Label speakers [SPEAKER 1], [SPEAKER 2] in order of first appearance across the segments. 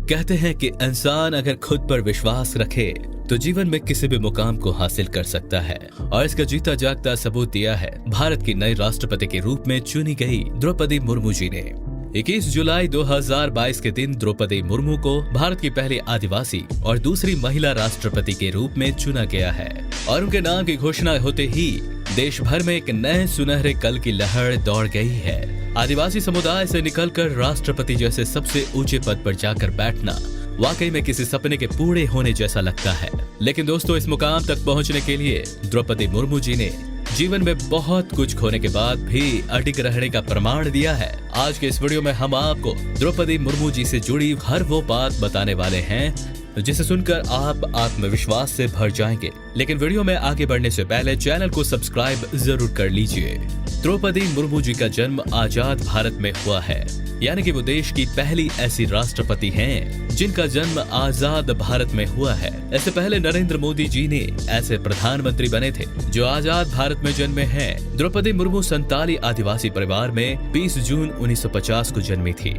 [SPEAKER 1] कहते हैं कि इंसान अगर खुद पर विश्वास रखे तो जीवन में किसी भी मुकाम को हासिल कर सकता है, और इसका जीता जागता सबूत दिया है भारत की नई राष्ट्रपति के रूप में चुनी गई द्रौपदी मुर्मू जी ने। 21 जुलाई 2022 के दिन द्रौपदी मुर्मू को भारत की पहली आदिवासी और दूसरी महिला राष्ट्रपति के रूप में चुना गया है, और उनके नाम की घोषणा होते ही देश भर में एक नए सुनहरे कल की लहर दौड़ गई है। आदिवासी समुदाय से निकलकर राष्ट्रपति जैसे सबसे ऊंचे पद पर जाकर बैठना वाकई में किसी सपने के पूरे होने जैसा लगता है। लेकिन दोस्तों, इस मुकाम तक पहुंचने के लिए द्रौपदी मुर्मू जी ने जीवन में बहुत कुछ खोने के बाद भी अडिग रहने का प्रमाण दिया है। आज के इस वीडियो में हम आपको द्रौपदी मुर्मू जी से जुड़ी हर वो बात बताने वाले हैं जिसे सुनकर आप आत्मविश्वास से भर जाएंगे। लेकिन वीडियो में आगे बढ़ने से पहले चैनल को सब्सक्राइब जरूर कर लीजिए। द्रौपदी मुर्मू जी का जन्म आजाद भारत में हुआ है, यानी कि वो देश की पहली ऐसी राष्ट्रपति हैं जिनका जन्म आजाद भारत में हुआ है। इससे पहले नरेंद्र मोदी जी ने ऐसे प्रधानमंत्री बने थे जो आजाद भारत में जन्मे हैं। द्रौपदी मुर्मू संताली आदिवासी परिवार में 20 जून 1950 को जन्मी थी।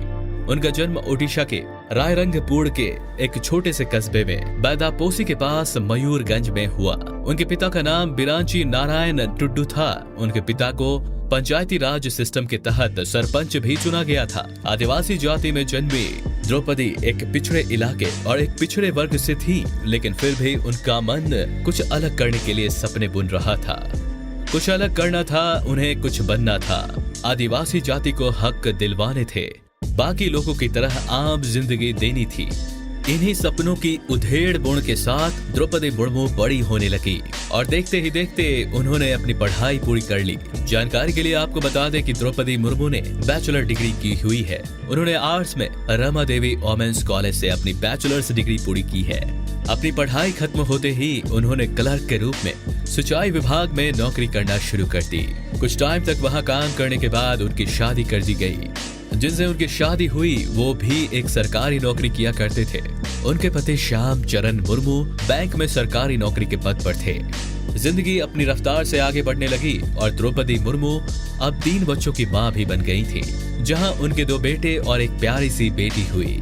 [SPEAKER 1] उनका जन्म ओडिशा के रायरंगपुर के एक छोटे से कस्बे में बैदापोसी के पास मयूरगंज में हुआ। उनके पिता का नाम बिरांची नारायण टुड्डू था। उनके पिता को पंचायती राज सिस्टम के तहत सरपंच भी चुना गया था। आदिवासी जाति में जन्मी द्रौपदी एक पिछड़े इलाके और एक पिछड़े वर्ग से थी, लेकिन फिर भी उनका मन कुछ अलग करने के लिए सपने बुन रहा था। कुछ अलग करना था, उन्हें कुछ बनना था। आदिवासी जाति को हक दिलवाने थे, बाकी लोगों की तरह आम जिंदगी देनी थी। इन्हीं सपनों की उधेड़ बुन के साथ द्रौपदी मुर्मू बड़ी होने लगी और देखते ही देखते उन्होंने अपनी पढ़ाई पूरी कर ली। जानकारी के लिए आपको बता दें कि द्रौपदी मुर्मू ने बैचलर डिग्री की हुई है। उन्होंने आर्ट्स में रमा देवी वोमेन्स कॉलेज से अपनी बैचलर्स डिग्री पूरी की है। अपनी पढ़ाई खत्म होते ही उन्होंने क्लर्क के रूप में सिंचाई विभाग में नौकरी करना शुरू कर दी। कुछ टाइम तक वहाँ काम करने के बाद उनकी शादी कर दी गई। जिनसे उनकी शादी हुई वो भी एक सरकारी नौकरी किया करते थे। उनके पति श्याम चरण मुर्मू बैंक में सरकारी नौकरी के पद पर थे। जिंदगी अपनी रफ्तार से आगे बढ़ने लगी और द्रौपदी मुर्मू अब 3 बच्चों की मां भी बन गई थी, जहां उनके 2 बेटे और एक प्यारी सी बेटी हुई।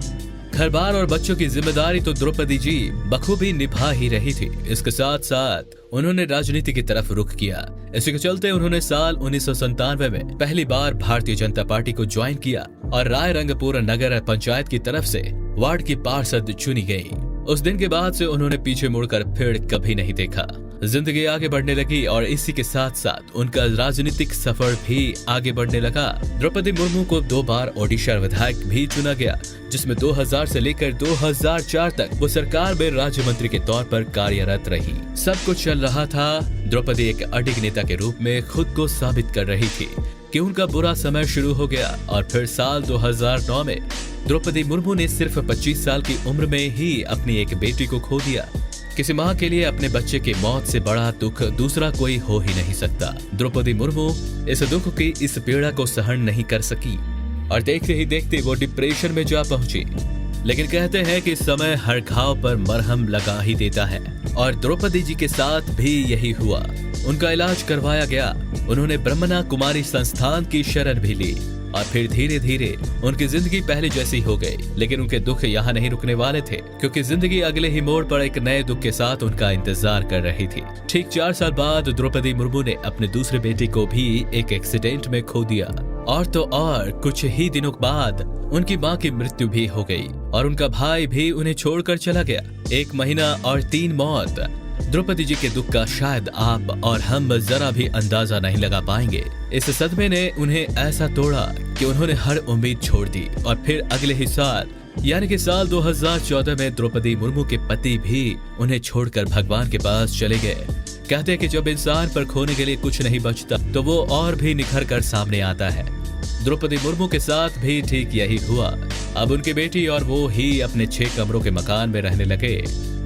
[SPEAKER 1] घर बार और बच्चों की जिम्मेदारी तो द्रौपदी जी बखूबी निभा ही रही थी। इसके साथ साथ उन्होंने राजनीति की तरफ रुख किया। इसी के चलते उन्होंने साल 1997 में पहली बार भारतीय जनता पार्टी को ज्वाइन किया और रायरंगपुर नगर पंचायत की तरफ से वार्ड की पार्षद चुनी गई। उस दिन के बाद से उन्होंने पीछे मुड़कर फिर कभी नहीं देखा। जिंदगी आगे बढ़ने लगी और इसी के साथ साथ उनका राजनीतिक सफर भी आगे बढ़ने लगा। द्रौपदी मुर्मू को 2 बार ओडिशा विधायक भी चुना गया, जिसमें 2000 से लेकर 2004 तक वो सरकार में राज्य मंत्री के तौर पर कार्यरत रही। सब कुछ चल रहा था। द्रौपदी एक अडिग नेता के रूप में खुद को साबित कर रही थी कि उनका बुरा समय शुरू हो गया और फिर साल 2009 में द्रौपदी मुर्मू ने सिर्फ 25 साल की उम्र में ही अपनी एक बेटी को खो दिया। किसी माँ के लिए अपने बच्चे की मौत से बड़ा दुख दूसरा कोई हो ही नहीं सकता। द्रौपदी मुर्मू इस दुख की इस पीड़ा को सहन नहीं कर सकी और देखते ही देखते वो डिप्रेशन में जा पहुंची। लेकिन कहते हैं कि समय हर घाव पर मरहम लगा ही देता है, और द्रौपदी जी के साथ भी यही हुआ। उनका इलाज करवाया गया। उन्होंने ब्रह्मना कुमारी संस्थान की शरण भी ली और फिर धीरे धीरे उनकी जिंदगी पहले जैसी हो गई। लेकिन उनके दुख यहाँ नहीं रुकने वाले थे, क्योंकि जिंदगी अगले ही मोड़ पर एक नए दुख के साथ उनका इंतजार कर रही थी। ठीक 4 साल बाद द्रौपदी मुर्मू ने अपने दूसरे बेटे को भी एक एक्सीडेंट में खो दिया, और तो और कुछ ही दिनों बाद उनकी मां की मृत्यु भी हो गई और उनका भाई भी उन्हें छोड़कर चला गया। 1 महीना और 3 मौत। द्रौपदी जी के दुख का शायद आप और हम जरा भी अंदाजा नहीं लगा पाएंगे। इस सदमे ने उन्हें ऐसा तोड़ा कि उन्होंने हर उम्मीद छोड़ दी और फिर अगले ही साल यानी कि साल 2014 में द्रौपदी मुर्मू के पति भी उन्हें छोड़कर भगवान के पास चले गए। कहते हैं कि जब इंसान पर खोने के लिए कुछ नहीं बचता तो वो और भी निखर कर सामने आता है। द्रौपदी मुर्मू के साथ भी ठीक यही हुआ। अब उनकी बेटी और वो ही अपने 6 कमरों के मकान में रहने लगे।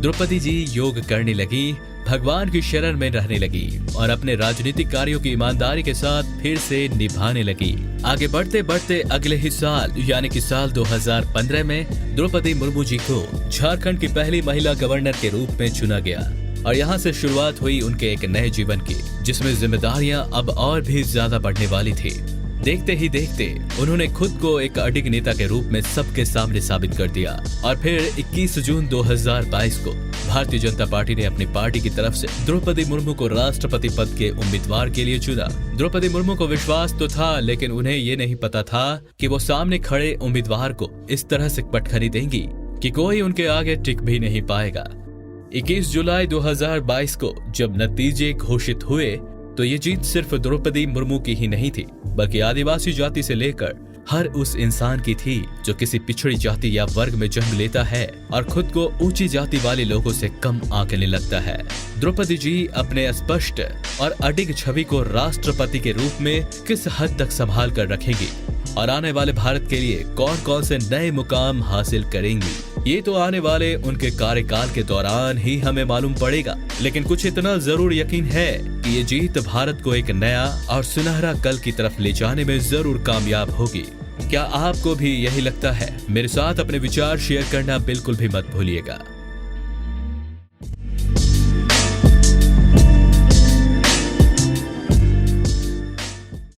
[SPEAKER 1] द्रौपदी जी योग करने लगी, भगवान की शरण में रहने लगी और अपने राजनीतिक कार्यों की ईमानदारी के साथ फिर से निभाने लगी। आगे बढ़ते बढ़ते अगले ही साल यानी कि साल 2015 में द्रौपदी मुर्मू जी को झारखंड की पहली महिला गवर्नर के रूप में चुना गया और यहाँ से शुरुआत हुई उनके एक नए जीवन की, जिसमें जिम्मेदारियां अब और भी ज्यादा बढ़ने वाली थी। देखते ही देखते उन्होंने खुद को एक अडिग नेता के रूप में सबके सामने साबित कर दिया और फिर 21 जून 2022 को भारतीय जनता पार्टी ने अपनी पार्टी की तरफ से द्रौपदी मुर्मू को राष्ट्रपति पद के उम्मीदवार के लिए चुना। द्रौपदी मुर्मू को विश्वास तो था, लेकिन उन्हें ये नहीं पता था कि वो सामने खड़े उम्मीदवार को इस तरह से पटखनी देंगी कि कोई उनके आगे टिक भी नहीं पाएगा। 21 जुलाई 2022 को जब नतीजे घोषित हुए तो ये जीत सिर्फ द्रौपदी मुर्मू की ही नहीं थी, बल्कि आदिवासी जाति से लेकर हर उस इंसान की थी जो किसी पिछड़ी जाति या वर्ग में जन्म लेता है और खुद को ऊंची जाति वाले लोगों से कम आंकने लगता है। द्रौपदी जी अपने स्पष्ट और अडिग छवि को राष्ट्रपति के रूप में किस हद तक संभाल कर रखेंगी और आने वाले भारत के लिए कौन कौन से नए मुकाम हासिल करेंगी, ये तो आने वाले उनके कार्यकाल के दौरान ही हमें मालूम पड़ेगा। लेकिन कुछ इतना जरूर यकीन है कि ये जीत भारत को एक नया और सुनहरा कल की तरफ ले जाने में जरूर कामयाब होगी। क्या आपको भी यही लगता है? मेरे साथ अपने विचार शेयर करना बिल्कुल भी मत भूलिएगा।